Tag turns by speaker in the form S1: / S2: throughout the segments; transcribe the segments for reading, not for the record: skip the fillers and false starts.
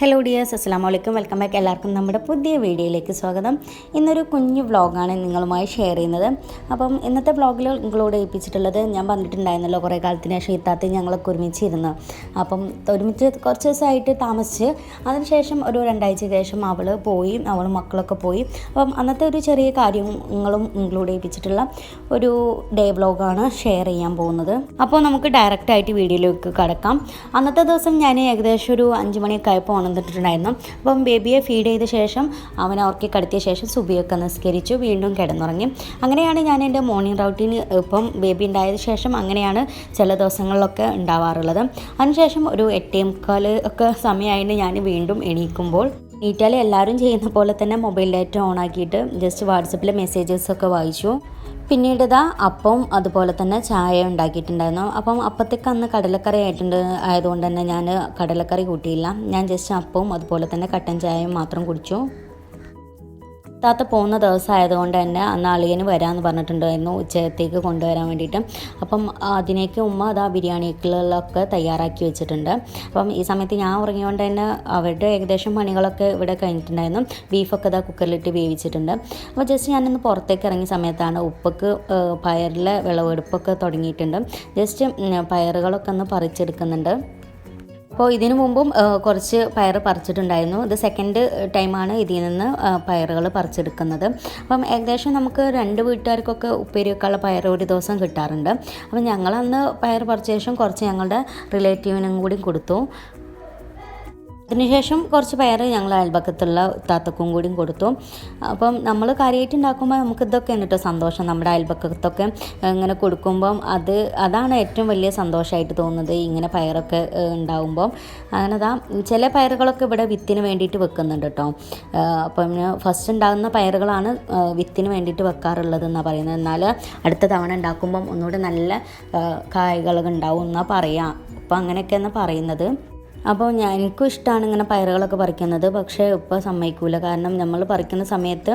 S1: Hello dears, അസ്സലാമു അലൈക്കും. Welcome back. എല്ലാവർക്കും നമ്മുടെ പുതിയ വീഡിയോയിലേക്ക് സ്വാഗതം. ഇന്നൊരു കുഞ്ഞു വ്ളോഗാണ് നിങ്ങളുമായി ഷെയർ ചെയ്യുന്നത്. അപ്പം ഇന്നത്തെ വ്ളോഗിൽ നിങ്ങളോട് ഏൽപ്പിച്ചിട്ടുള്ളത്, ഞാൻ പറഞ്ഞിട്ടുണ്ടായിരുന്നല്ലോ കുറേ കാലത്തിന് ശേഷം ഇത്താത്ത ഞങ്ങളൊക്കെ ഒരുമിച്ചിരുന്നു. അപ്പം ഒരുമിച്ച് കുറച്ച് ദിവസമായിട്ട് താമസിച്ച് അതിനുശേഷം ഒരു 2 ആഴ്ചയ്ക്ക് ശേഷം അവളും മക്കളൊക്കെ പോയി. അപ്പം അന്നത്തെ ഒരു ചെറിയ കാര്യങ്ങളും ഇൻക്ലൂഡ് ചെയ്യിപ്പിച്ചിട്ടുള്ള ഒരു ഡേ വ്ളോഗാണ് ഷെയർ ചെയ്യാൻ പോകുന്നത്. അപ്പോൾ നമുക്ക് ഡയറക്റ്റായിട്ട് വീഡിയോയിലേക്ക് കടക്കാം. അന്നത്തെ ദിവസം ഞാൻ ഏകദേശം ഒരു 5 മണിയൊക്കെ ആയപ്പോൾ ഉണർന്നിട്ടുണ്ടായിരുന്നു. അപ്പം ബേബിയെ ഫീഡ് ചെയ്ത ശേഷം അവനെ ഉറക്കി കിടത്തിയ ശേഷം സുബിയൊക്കെ നിസ്കരിച്ചു, വീണ്ടും കിടന്നുറങ്ങി. അങ്ങനെയാണ് ഞാൻ എൻ്റെ മോർണിംഗ് റൗട്ടീന് ഇപ്പം ബേബി ഉണ്ടായതിനു ശേഷം അങ്ങനെയാണ് ചില ദിവസങ്ങളിലൊക്കെ ഉണ്ടാവാറുള്ളത്. അതിനുശേഷം ഒരു 8:45 ഒക്കെ സമയമായിട്ട് ഞാൻ വീണ്ടും എണീക്കുമ്പോൾ എല്ലാവരും ചെയ്യുന്ന പോലെ തന്നെ മൊബൈൽ ഡാറ്റ ഓൺ ആക്കിയിട്ട് ജസ്റ്റ് വാട്സപ്പിലെ മെസ്സേജസൊക്കെ വായിച്ചു. പിന്നീട് അപ്പവും അതുപോലെ തന്നെ ചായ ഉണ്ടാക്കിയിട്ടുണ്ടായിരുന്നു. അപ്പം അപ്പത്തേക്ക് അന്ന് കടലക്കറി ആയതുകൊണ്ട് തന്നെ ഞാൻ കടലക്കറി കൂട്ടിയില്ല. ഞാൻ ജസ്റ്റ് അപ്പവും അതുപോലെ തന്നെ കട്ടൻ ചായയും മാത്രം കുടിച്ചു. താത്ത പോകുന്ന ദിവസം ആയതുകൊണ്ട് തന്നെ അന്ന് അളിയന് വരാമെന്ന് പറഞ്ഞിട്ടുണ്ടായിരുന്നു ഉച്ചത്തേക്ക് കൊണ്ടുവരാൻ വേണ്ടിയിട്ട്. അപ്പം അതിനേക്ക് ഉമ്മ ബിരിയാണികളൊക്കെ തയ്യാറാക്കി വെച്ചിട്ടുണ്ട്. അപ്പം ഈ സമയത്ത് ഞാൻ ഉറങ്ങിയോണ്ട് തന്നെ അവരുടെ ഏകദേശം പണികളൊക്കെ ഇവിടെ കഴിഞ്ഞിട്ടുണ്ടായിരുന്നു. ബീഫൊക്കെ കുക്കറിലിട്ട് വേവിച്ചിട്ടുണ്ട്. അപ്പോൾ ജസ്റ്റ് ഞാനൊന്ന് പുറത്തേക്ക് ഇറങ്ങിയ സമയത്താണ് ഉപ്പക്ക് പയറിലെ വിളവെടുപ്പൊക്കെ തുടങ്ങിയിട്ടുണ്ട്. ജസ്റ്റ് പയറുകളൊക്കെ ഒന്ന് പറിച്ചെടുക്കുന്നുണ്ട്. അപ്പോൾ ഇതിനു മുമ്പും കുറച്ച് പയർ പറിച്ചിട്ടുണ്ടായിരുന്നു. ഇത് സെക്കൻഡ് ടൈമാണ് ഇതിൽ നിന്ന് പയറുകൾ പറിച്ചെടുക്കുന്നത്. അപ്പം ഏകദേശം നമുക്ക് 2 വീട്ടുകാർക്കൊക്കെ ഉപ്പേരി വെക്കാനുള്ള പയർ ഒരു ദിവസം കിട്ടാറുണ്ട്. അപ്പം ഞങ്ങളന്ന് പയർ പറിച്ച ശേഷം കുറച്ച് ഞങ്ങളുടെ റിലേറ്റീവിനും കൂടി കൊടുത്തു. അതിനുശേഷം കുറച്ച് പയർ ഞങ്ങൾ അയൽപക്കത്തുള്ള താത്തക്കും കൂടിയും കൊടുത്തു. അപ്പം നമ്മൾ കാര്യമായിട്ട് ഉണ്ടാക്കുമ്പോൾ നമുക്ക് ഇതൊക്കെയാണ് കേട്ടോ സന്തോഷം. നമ്മുടെ അയൽപക്കത്തൊക്കെ ഇങ്ങനെ കൊടുക്കുമ്പം അതാണ് ഏറ്റവും വലിയ സന്തോഷമായിട്ട് തോന്നുന്നത്, ഇങ്ങനെ പയറൊക്കെ ഉണ്ടാകുമ്പം. അങ്ങനെ ചില പയറുകളൊക്കെ ഇവിടെ വിത്തിന് വേണ്ടിയിട്ട് വെക്കുന്നുണ്ട് കേട്ടോ. അപ്പം ഫസ്റ്റ് ഉണ്ടാകുന്ന പയറുകളാണ് വിത്തിന് വേണ്ടിയിട്ട് വെക്കാറുള്ളതെന്നാണ് പറയുന്നത്. എന്നാൽ അടുത്ത തവണ ഉണ്ടാക്കുമ്പം ഒന്നുകൂടെ നല്ല കായ്കളൊക്കെ ഉണ്ടാവും എന്നാണ് പറയാം. അപ്പം അങ്ങനെയൊക്കെയാണ് പറയുന്നത്. അപ്പോൾ എനിക്കും ഇഷ്ടമാണ് ഇങ്ങനെ പയറുകളൊക്കെ പറിക്കുന്നത്. പക്ഷേ ഇപ്പോൾ സമ്മതിക്കില്ല. കാരണം നമ്മൾ പറിക്കുന്ന സമയത്ത്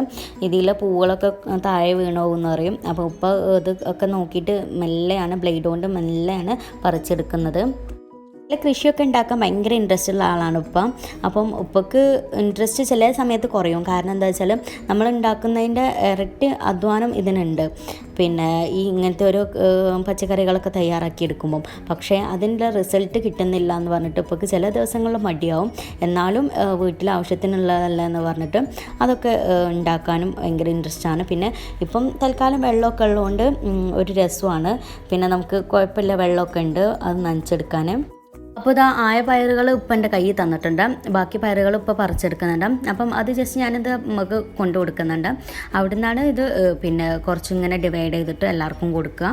S1: ഇതിലെ പൂവുകളൊക്കെ താഴെ വീണോന്ന് പറയും. അപ്പോൾ ഇപ്പോൾ ഇത് ഒക്കെ നോക്കിയിട്ട് മെല്ലെയാണ് ബ്ലേഡ് കൊണ്ട് മെല്ലെയാണ് പറിച്ചെടുക്കുന്നത്. കൃഷിയൊക്കെ ഉണ്ടാക്കാൻ ഭയങ്കര ഇൻട്രസ്റ്റ് ഉള്ള ആളാണ് ഉപ്പ. അപ്പം ഉപ്പക്ക് ഇൻട്രസ്റ്റ് ചില സമയത്ത് കുറയും. കാരണം എന്താ വെച്ചാൽ നമ്മൾ ഉണ്ടാക്കുന്നതിൻ്റെ ഇരട്ടി അധ്വാനം ഇതിനുണ്ട്. പിന്നെ ഇങ്ങനത്തെ ഓരോ പച്ചക്കറികളൊക്കെ തയ്യാറാക്കി എടുക്കുമ്പം പക്ഷേ അതിൻ്റെ റിസൾട്ട് കിട്ടുന്നില്ല എന്ന് പറഞ്ഞിട്ട് ഉപ്പക്ക് ചില ദിവസങ്ങളിൽ മടിയാവും. എന്നാലും വീട്ടിൽ ആവശ്യത്തിനുള്ളതല്ല എന്ന് പറഞ്ഞിട്ട് അതൊക്കെ ഉണ്ടാക്കാനും ഭയങ്കര ഇൻട്രസ്റ്റാണ്. പിന്നെ ഇപ്പം തൽക്കാലം വെള്ളമൊക്കെ ഉള്ളതുകൊണ്ട് ഒരു രസമാണ്. പിന്നെ നമുക്ക് കുഴപ്പമില്ല, വെള്ളമൊക്കെ ഉണ്ട്, അത് നനച്ചെടുക്കാൻ. അപ്പോൾ ആയ പയറുകൾ ഇപ്പം എൻ്റെ കയ്യിൽ തന്നിട്ടുണ്ട്. ബാക്കി പയറുകൾ ഇപ്പോൾ പറിച്ചെടുക്കുന്നുണ്ട്. അപ്പം അത് ജസ്റ്റ് ഞാനിത് നമുക്ക് കൊണ്ടു കൊടുക്കുന്നുണ്ട്. അവിടെ നിന്നാണ് ഇത് പിന്നെ കുറച്ചിങ്ങനെ ഡിവൈഡ് ചെയ്തിട്ട് എല്ലാവർക്കും കൊടുക്കുക.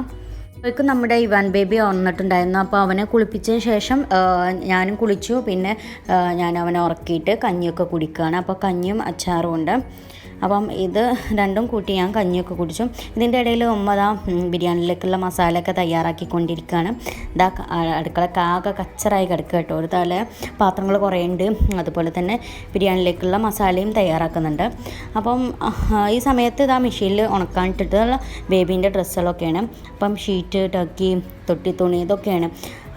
S1: അപ്പോഴേക്കും നമ്മുടെ ഇവാൻ ബേബി ഉണർന്നിട്ടുണ്ടായിരുന്നു. അപ്പോൾ അവനെ കുളിപ്പിച്ചതിന് ശേഷം ഞാനും കുളിച്ചു. പിന്നെ ഞാൻ അവനെ ഉറക്കിയിട്ട് കഞ്ഞിയൊക്കെ കുടിക്കുകയാണ്. അപ്പോൾ കഞ്ഞിയും അച്ചാറും ഉണ്ട്. അപ്പം ഇത് രണ്ടും കൂട്ടി ഞാൻ കഞ്ഞിയൊക്കെ കുടിച്ചു. ഇതിൻ്റെ ഇടയിൽ ഉമ്മ ബിരിയാണിയിലേക്കുള്ള മസാലയൊക്കെ തയ്യാറാക്കിക്കൊണ്ടിരിക്കുകയാണ്. അടുക്കളയൊക്കെ ആകെ കച്ചറായി കിടക്കുക കേട്ടോ. ഒരു പാത്രങ്ങൾ കുറേ ഉണ്ട്. അതുപോലെ തന്നെ ബിരിയാണിയിലേക്കുള്ള മസാലയും തയ്യാറാക്കുന്നുണ്ട്. അപ്പം ഈ സമയത്ത് മെഷീനിൽ ഉണക്കാനിട്ടിട്ടുള്ള ബേബീൻ്റെ ഡ്രസ്സുകളൊക്കെയാണ്. അപ്പം ഷീറ്റ്, ടർക്കി, തൊട്ടിത്തുണി ഇതൊക്കെയാണ്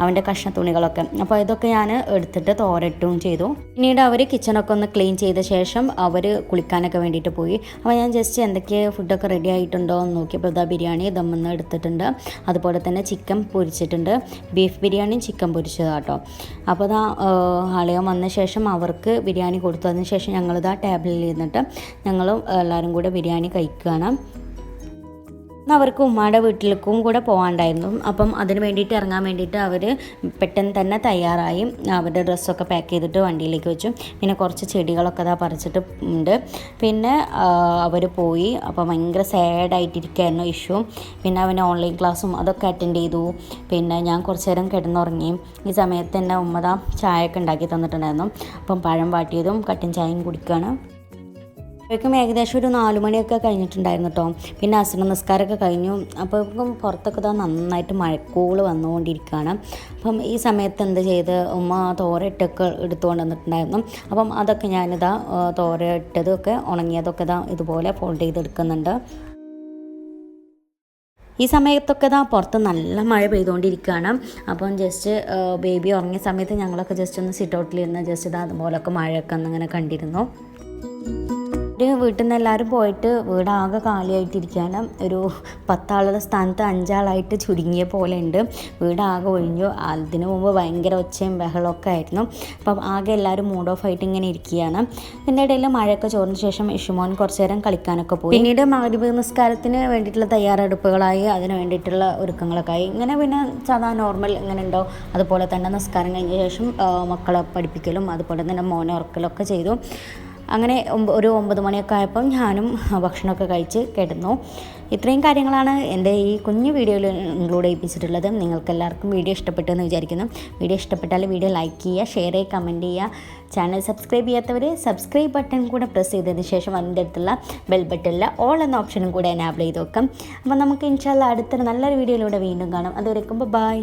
S1: അവൻ്റെ കഷ്ണ തുണികളൊക്കെ. അപ്പോൾ ഇതൊക്കെ ഞാൻ എടുത്തിട്ട് തോരട്ടും ചെയ്തു. പിന്നീട് അവർ കിച്ചണൊക്കെ ഒന്ന് ക്ലീൻ ചെയ്ത ശേഷം അവർ കുളിക്കാനൊക്കെ വേണ്ടിയിട്ട് പോയി. അപ്പോൾ ഞാൻ ജസ്റ്റ് എന്തൊക്കെ ഫുഡൊക്കെ റെഡി ആയിട്ടുണ്ടോ എന്ന് നോക്കിയപ്പോൾ ബിരിയാണി ദമ്മെന്ന് എടുത്തിട്ടുണ്ട്. അതുപോലെ തന്നെ ചിക്കൻ പൊരിച്ചിട്ടുണ്ട്. ബീഫ് ബിരിയാണിയും ചിക്കൻ പൊരിച്ചതാട്ടോ. അപ്പോൾ ആളെയോ വന്ന ശേഷം അവർക്ക് ബിരിയാണി കൊടുത്തു. അതിന് ശേഷം ഞങ്ങളിതാ ടേബിളിൽ ഇരുന്നിട്ട് ഞങ്ങളും എല്ലാവരും കൂടെ ബിരിയാണി കഴിക്കുകയാണ്. അവർക്ക് ഉമ്മയുടെ വീട്ടിലേക്കും കൂടെ പോകാണ്ടായിരുന്നു. അപ്പം അതിന് വേണ്ടിയിട്ട് ഇറങ്ങാൻ വേണ്ടിയിട്ട് അവർ പെട്ടെന്ന് തന്നെ തയ്യാറായി. അവരുടെ ഡ്രസ്സൊക്കെ പാക്ക് ചെയ്തിട്ട് വണ്ടിയിലേക്ക് വെച്ചു. പിന്നെ കുറച്ച് ചെടികളൊക്കെ പറിച്ചിട്ട് ഉണ്ട്. പിന്നെ അവർ പോയി. അപ്പോൾ ഭയങ്കര സാഡായിട്ടിരിക്കുകയായിരുന്നു ഇഷ്യൂ. പിന്നെ അവന് ഓൺലൈൻ ക്ലാസ്സും അതൊക്കെ അറ്റൻഡ് ചെയ്തു. പിന്നെ ഞാൻ കുറച്ച് നേരം കിടന്നുറങ്ങി. ഈ സമയത്ത് തന്നെ ഉമ്മ ചായയൊക്കെ ഉണ്ടാക്കി തന്നിട്ടുണ്ടായിരുന്നു. അപ്പം പഴം വാട്ടിയതും കട്ടൻ ചായയും കുടിക്കുകയാണ്. അപ്പോഴേക്കും ഏകദേശം ഒരു 4 മണിയൊക്കെ കഴിഞ്ഞിട്ടുണ്ടായിരുന്നു കേട്ടോ. പിന്നെ അസുര നിസ്കാരമൊക്കെ കഴിഞ്ഞു. അപ്പോഴേക്കും പുറത്തൊക്കെ നന്നായിട്ട് മഴക്കൂള് വന്നുകൊണ്ടിരിക്കുകയാണ്. അപ്പം ഈ സമയത്ത് എന്ത് ചെയ്ത് ഉമ്മ തോരയിട്ടൊക്കെ എടുത്തുകൊണ്ട് വന്നിട്ടുണ്ടായിരുന്നു. അപ്പം അതൊക്കെ ഞാനിതാ തോരയിട്ടതൊക്കെ ഉണങ്ങിയതൊക്കെ ഇതുപോലെ ഫോൾഡ് ചെയ്തെടുക്കുന്നുണ്ട്. ഈ സമയത്തൊക്കെ പുറത്ത് നല്ല മഴ പെയ്തുകൊണ്ടിരിക്കുകയാണ്. അപ്പം ജസ്റ്റ് ബേബി ഉറങ്ങിയ സമയത്ത് ഞങ്ങളൊക്കെ ജസ്റ്റ് ഒന്ന് സിറ്റ് ഔട്ടിലിരുന്ന് ജസ്റ്റ് അതുപോലൊക്കെ മഴയൊക്കെ ഒന്നിങ്ങനെ കണ്ടിരുന്നു. വീട്ടിൽ നിന്ന് എല്ലാവരും പോയിട്ട് വീടാകെ കാലിയായിട്ടിരിക്കുകയാണ്. ഒരു 10 ആളുടെ സ്ഥാനത്ത് 5 ആളായിട്ട് ചുരുങ്ങിയ പോലെ ഉണ്ട്. വീടാകെ ഒഴിഞ്ഞു. അതിനു മുമ്പ് ഭയങ്കര ഒച്ചയും ബഹളമൊക്കെ ആയിരുന്നു. അപ്പം ആകെ എല്ലാവരും മൂഡ് ഓഫ് ആയിട്ട് ഇങ്ങനെ ഇരിക്കുകയാണ്. ഇതിൻ്റെ ഇടയിൽ മഴയൊക്കെ ചോർന്ന ശേഷം ഇഷുമോൻ കുറച്ച് നേരം കളിക്കാനൊക്കെ പോയി. പിന്നീട് മഗ്‌രിബ് നിസ്കാരത്തിന് വേണ്ടിയിട്ടുള്ള തയ്യാറെടുപ്പുകളായി, അതിന് വേണ്ടിയിട്ടുള്ള ഒരുക്കങ്ങളൊക്കെ ആയി. ഇങ്ങനെ പിന്നെ സാധാരണ നോർമൽ ഇങ്ങനെ ഉണ്ടോ അതുപോലെ തന്നെ നിസ്കാരം കഴിഞ്ഞ ശേഷം മക്കളെ പഠിപ്പിക്കലും അതുപോലെ തന്നെ മോനെ ഉറക്കലൊക്കെ ചെയ്തു. അങ്ങനെ ഒരു 9 മണിയൊക്കെ ആയപ്പം ഞാനും ഭക്ഷണമൊക്കെ കഴിച്ച് കിടന്നു. ഇത്രയും കാര്യങ്ങളാണ് എൻ്റെ ഈ കുഞ്ഞു വീഡിയോയിൽ ഇൻക്ലൂഡ് ചെയ്യിപ്പിച്ചിട്ടുള്ളത്. നിങ്ങൾക്കെല്ലാവർക്കും വീഡിയോ ഇഷ്ടപ്പെട്ടെന്ന് വിചാരിക്കുന്നു. വീഡിയോ ഇഷ്ടപ്പെട്ടാൽ വീഡിയോ ലൈക്ക് ചെയ്യുക, ഷെയർ ചെയ്യുക, കമൻറ്റ് ചെയ്യുക. ചാനൽ സബ്സ്ക്രൈബ് ചെയ്യാത്തവർ സബ്സ്ക്രൈബ് ബട്ടൺ കൂടെ പ്രസ് ചെയ്തതിന് ശേഷം അതിൻ്റെ അടുത്തുള്ള ബെൽ ബട്ടണിൽ ഓൾ എന്ന ഓപ്ഷനും കൂടെ എനാബിൾ ചെയ്ത് വെക്കാം. അപ്പോൾ നമുക്ക് ഇൻഷാല്ലാ അടുത്തൊരു നല്ലൊരു വീഡിയോയിലൂടെ വീണ്ടും കാണാം. അതുവരെക്കും ബൈ.